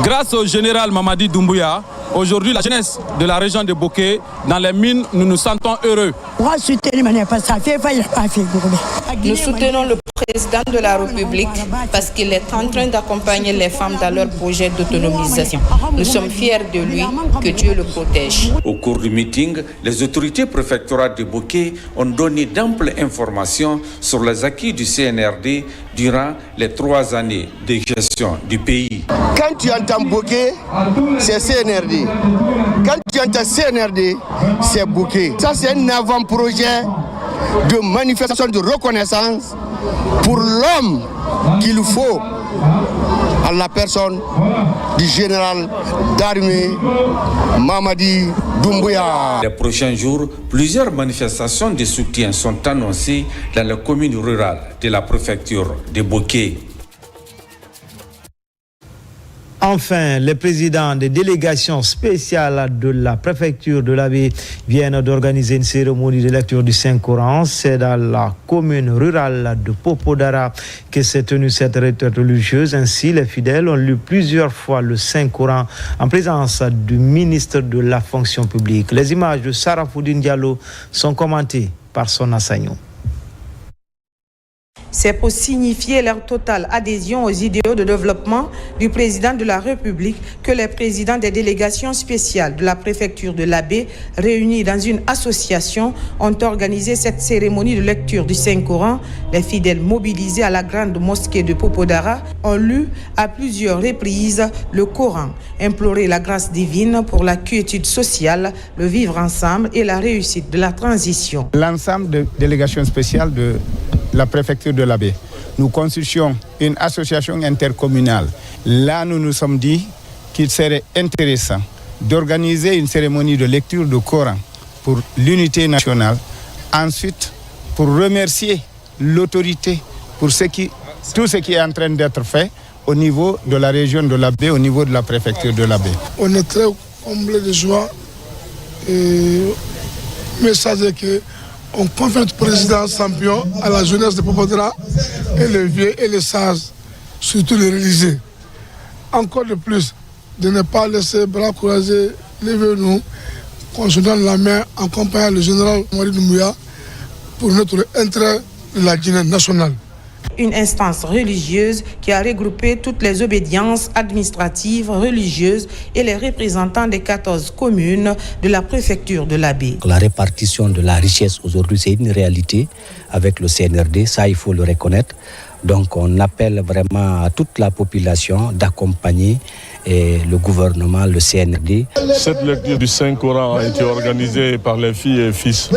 Grâce au général Mamadi Doumbouya, aujourd'hui, la jeunesse de la région de Boké, dans les mines, nous nous sentons heureux. Nous soutenons le président de la République parce qu'il est en train d'accompagner les femmes dans leur projet d'autonomisation. Nous sommes fiers de lui, que Dieu le protège. Au cours du meeting, les autorités préfectorales de Boké ont donné d'amples informations sur les acquis du CNRD durant les 3 années de gestion du pays. Quand tu entends Boké, c'est CNRD. Quand tu entends CNRD, c'est Boké. Ça, c'est un avant-projet de manifestation de reconnaissance pour l'homme qu'il faut à la personne du général d'armée Mamadi Doumbouya. Les prochains jours, plusieurs manifestations de soutien sont annoncées dans les communes rurales de la préfecture de Boké. Enfin, les présidents des délégations spéciales de la préfecture de l'Abbé viennent d'organiser une cérémonie de lecture du Saint-Coran. C'est dans la commune rurale de Popodara que s'est tenue cette retraite religieuse. Ainsi, les fidèles ont lu plusieurs fois le Saint-Coran en présence du ministre de la fonction publique. Les images de Sarafoudine Diallo sont commentées par Sona Sagnon. C'est pour signifier leur totale adhésion aux idéaux de développement du président de la République que les présidents des délégations spéciales de la préfecture de l'Abbé, réunis dans une association, ont organisé cette cérémonie de lecture du Saint-Coran. Les fidèles mobilisés à la grande mosquée de Popodara ont lu à plusieurs reprises le Coran, imploré la grâce divine pour la quiétude sociale, le vivre ensemble et la réussite de la transition. L'ensemble des délégations spéciales de la préfecture de l'Abbé, nous constituons une association intercommunale. Là, nous nous sommes dit qu'il serait intéressant d'organiser une cérémonie de lecture du Coran pour l'unité nationale. Ensuite, pour remercier l'autorité pour tout ce qui est en train d'être fait au niveau de la région de l'Abbé, au niveau de la préfecture de l'Abbé. On est très comblés de joie et message est que on confie notre président Sampion à la jeunesse de Popodara et les vieux et les sages, surtout les religieux. Encore de plus, de ne pas laisser bras croisés, levez-nous, qu'on se donne la main en accompagnant le général Mamadi Doumbouya pour notre intérêt de la Guinée nationale. Une instance religieuse qui a regroupé toutes les obédiences administratives, religieuses et les représentants des 14 communes de la préfecture de l'Abbé. La répartition de la richesse aujourd'hui, c'est une réalité avec le CNRD, ça il faut le reconnaître. Donc on appelle vraiment à toute la population d'accompagner le gouvernement, le CNRD. Cette lecture du Saint-Coran a été organisée par les filles et fils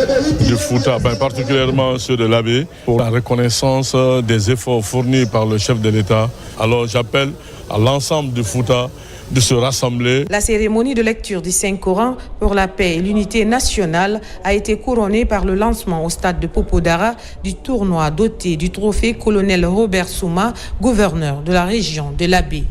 du Fouta, particulièrement ceux de l'Abbé, pour la reconnaissance des efforts fournis par le chef de l'État. Alors j'appelle à l'ensemble du Fouta de se rassembler. La cérémonie de lecture du Saint-Coran pour la paix et l'unité nationale a été couronnée par le lancement au stade de Popodara du tournoi doté du trophée colonel Robert Souma, gouverneur de la région de l'Abbé.